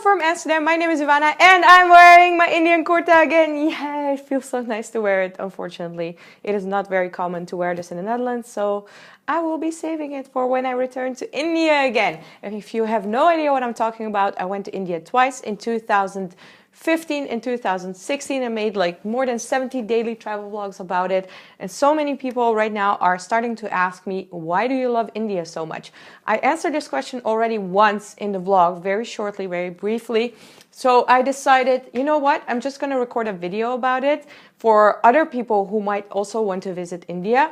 from Amsterdam. My name is Ivana and I'm wearing my Indian kurta again. Yeah, it feels so nice to wear it. Unfortunately, it is not very common to wear this in the Netherlands, so I will be saving it for when I return to India again. And if you have no idea what I'm talking about, I went to India twice in 2015 and 2016 and made like more than 70 daily travel vlogs about it. And so many people right now are starting to ask me, why do you love India so much? I answered this question already once in the vlog, very shortly, very briefly. So I decided, you know what, I'm just going to record a video about it for other people who might also want to visit India.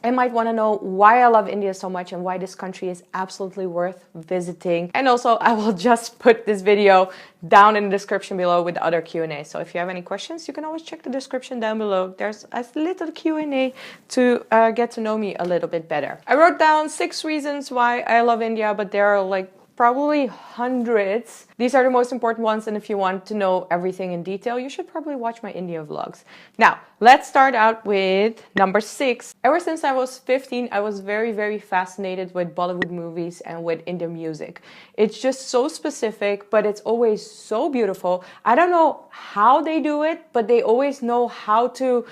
I might want to know why I love India so much and why this country is absolutely worth visiting. And also, I will just put this video down in the description below with other Q&A. So if you have any questions, you can always check the description down below. There's a little Q&A to get to know me a little bit better. I wrote down 6 reasons why I love India, but there are like probably hundreds. These are the most important ones, and if you want to know everything in detail, you should probably watch my India vlogs. Now, let's start out with number 6. Ever since I was 15, I was very fascinated with Bollywood movies and with Indian music. It's just so specific, but it's always so beautiful. I don't know how they do it, but they always know how to,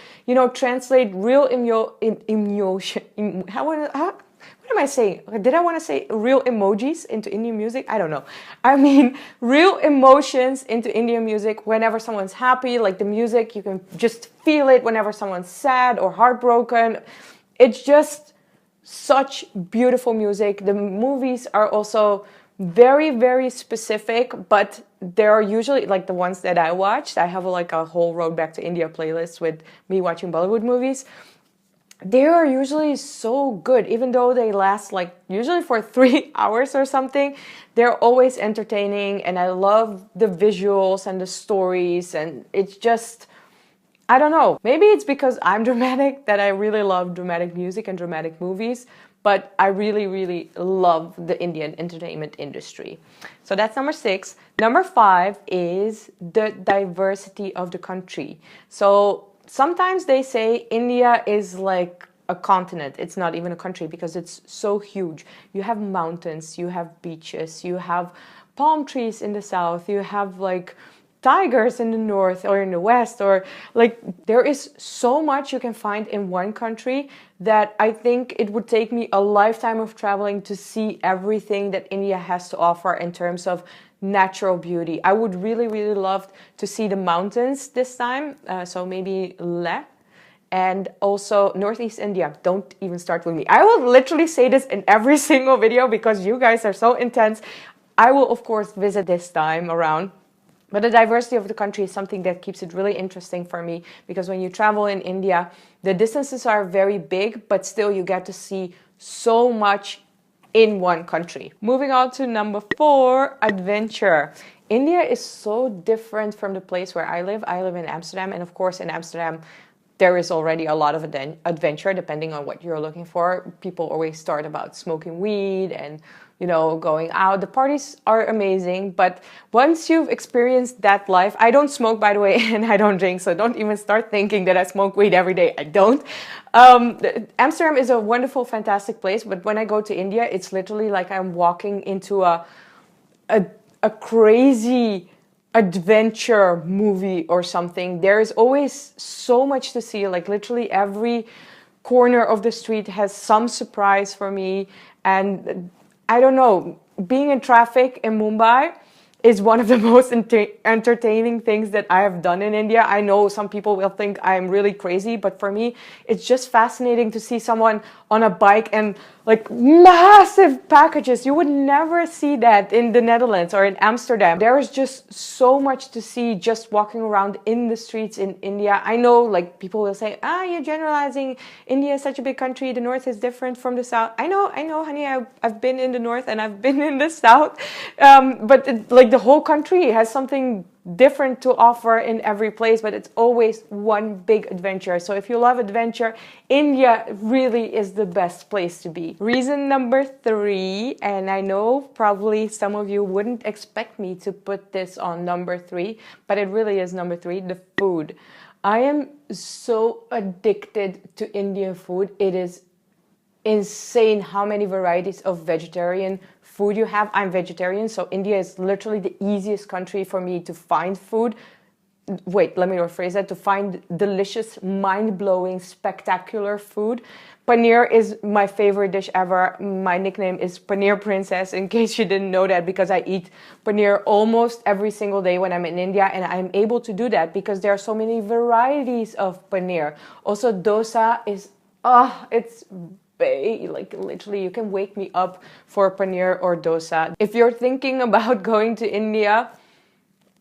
translate real emotion. What am I saying? Did I want to say real emojis into Indian music? I don't know. I mean, real emotions into Indian music. Whenever someone's happy, like the music, you can just feel it. Whenever someone's sad or heartbroken, it's just such beautiful music. The movies are also very specific, but they're usually like the ones that I watched. I have like a whole Road Back to India playlist with me watching Bollywood movies. They are usually so good, even though they last like usually for 3 hours or something. They're always entertaining, and I love the visuals and the stories, and it's just, I don't know. Maybe it's because I'm dramatic that I really love dramatic music and dramatic movies, but I really love the Indian entertainment industry. So that's number 6. Number 5 is the diversity of the country. So sometimes they say India is like a continent. It's not even a country because it's so huge. You have mountains, you have beaches, you have palm trees in the south, you have like tigers in the north or in the west, or like there is so much you can find in one country that I think it would take me a lifetime of traveling to see everything that India has to offer in terms of natural beauty. I would really love to see the mountains this time, so maybe Leh, and also Northeast India. Don't even start with me. I will literally say this in every single video because you guys are so intense. I will of course visit this time around. But the diversity of the country is something that keeps it really interesting for me, because when you travel in India, the distances are very big, but still you get to see so much in one country. Moving on to number 4, adventure. India is so different from the place where I live. I live in Amsterdam, and of course in Amsterdam there is already a lot of adventure depending on what you're looking for. People always start about smoking weed and going out. The parties are amazing, but once you've experienced that life, I don't smoke, by the way, and I don't drink, so don't even start thinking that I smoke weed every day. I don't. Amsterdam is a wonderful, fantastic place, but when I go to India, it's literally like I'm walking into a crazy adventure movie or something. There is always so much to see. Like literally every corner of the street has some surprise for me, and I don't know, being in traffic in Mumbai is one of the most entertaining things that I have done in India. I know some people will think I'm really crazy, but for me, it's just fascinating to see someone on a bike and like massive packages. You would never see that in the Netherlands or in Amsterdam. There is just so much to see just walking around in the streets in India. I know like people will say, you're generalizing. India is such a big country. The north is different from the south. I know, honey. I've been in the north and I've been in the south. But the whole country has something different to offer in every place, but it's always one big adventure. So if you love adventure, India really is the best place to be. Reason number 3, and I know probably some of you wouldn't expect me to put this on number 3, but it really is number 3, the food. I am so addicted to Indian food. It is insane how many varieties of vegetarian food you have. I'm vegetarian, so India is literally the easiest country for me to find food. Wait, let me rephrase that. To find delicious, mind-blowing, spectacular food. Paneer is my favorite dish ever. My nickname is Paneer Princess, in case you didn't know that, because I eat paneer almost every single day when I'm in India, and I'm able to do that because there are so many varieties of paneer. Also, dosa is, it's like literally you can wake me up for paneer or dosa. If you're thinking about going to India,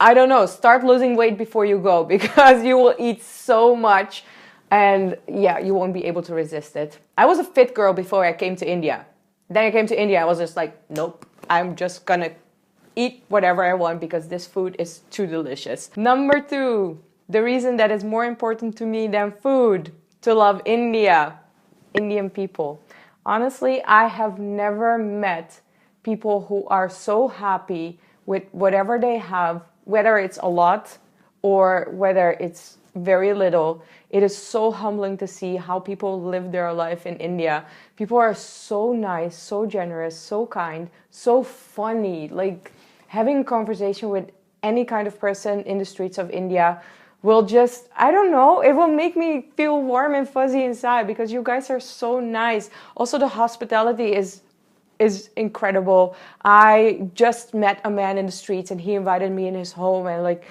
I don't know, start losing weight before you go, because you will eat so much and yeah, you won't be able to resist it. I was a fit girl before I came to India. Then I came to India, I was just like, nope, I'm just gonna eat whatever I want because this food is too delicious. Number 2, the reason that is more important to me than food, to love India, Indian people. Honestly, I have never met people who are so happy with whatever they have, whether it's a lot or whether it's very little. It is so humbling to see how people live their life in India. People are so nice, so generous, so kind, so funny. Like having a conversation with any kind of person in the streets of India will just, I don't know, it will make me feel warm and fuzzy inside because you guys are so nice. Also, the hospitality is incredible. I just met a man in the streets and he invited me in his home, and like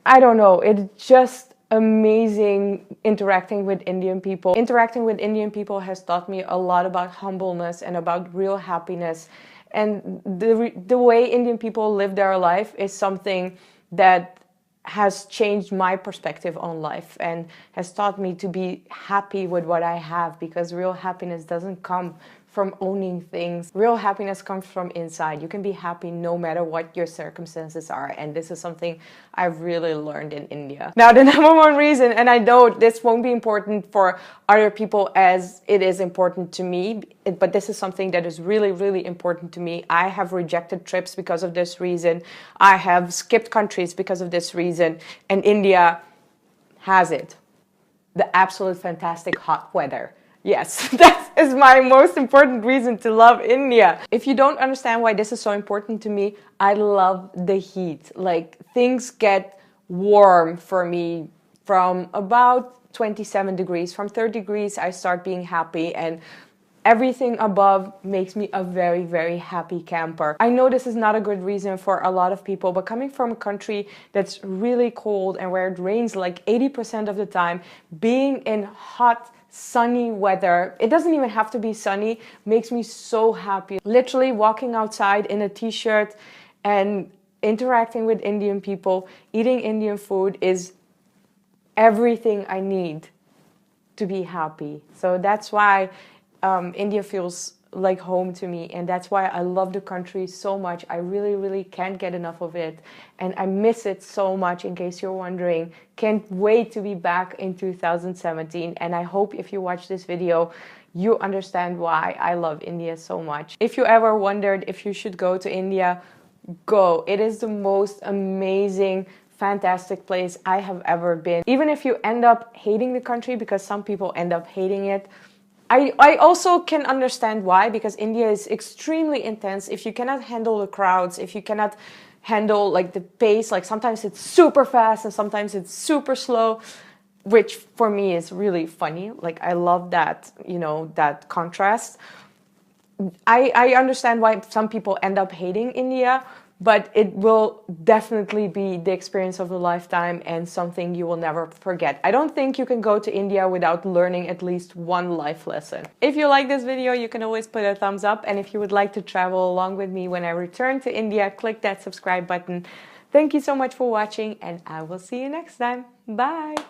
I don't know, it's just amazing interacting with Indian people. Interacting with Indian people has taught me a lot about humbleness and about real happiness. And the way Indian people live their life is something that has changed my perspective on life and has taught me to be happy with what I have, because real happiness doesn't come from owning things. Real happiness comes from inside. You can be happy no matter what your circumstances are, and this is something I've really learned in India. Now, the number 1 reason, and I know this won't be important for other people as it is important to me, but this is something that is really, really important to me. I have rejected trips because of this reason. I have skipped countries because of this reason, and India has it. The absolute fantastic hot weather. Yes, that is my most important reason to love India. If you don't understand why this is so important to me, I love the heat. Like, things get warm for me from about 27 degrees. From 30 degrees, I start being happy, and everything above makes me a very, very happy camper. I know this is not a good reason for a lot of people, but coming from a country that's really cold and where it rains like 80% of the time, being in hot, sunny weather, it doesn't even have to be sunny, makes me so happy. Literally walking outside in a t-shirt and interacting with Indian people, eating Indian food is everything I need to be happy. So that's why India feels like home to me, and that's why I love the country so much. I really, really can't get enough of it, and I miss it so much, in case you're wondering. Can't wait to be back in 2017, and I hope if you watch this video you understand why I love India so much. If you ever wondered if you should go to India, go. It is the most amazing, fantastic place I have ever been. Even if you end up hating the country, because some people end up hating it, I also can understand why, because India is extremely intense. If you cannot handle the crowds, if you cannot handle like the pace, like sometimes it's super fast and sometimes it's super slow, which for me is really funny. Like, I love that, you know, that contrast. I understand why some people end up hating India, but it will definitely be the experience of a lifetime and something you will never forget. I don't think you can go to India without learning at least one life lesson. If you like this video, you can always put a thumbs up, and if you would like to travel along with me when I return to India, click that subscribe button. Thank you so much for watching, and I will see you next time. Bye!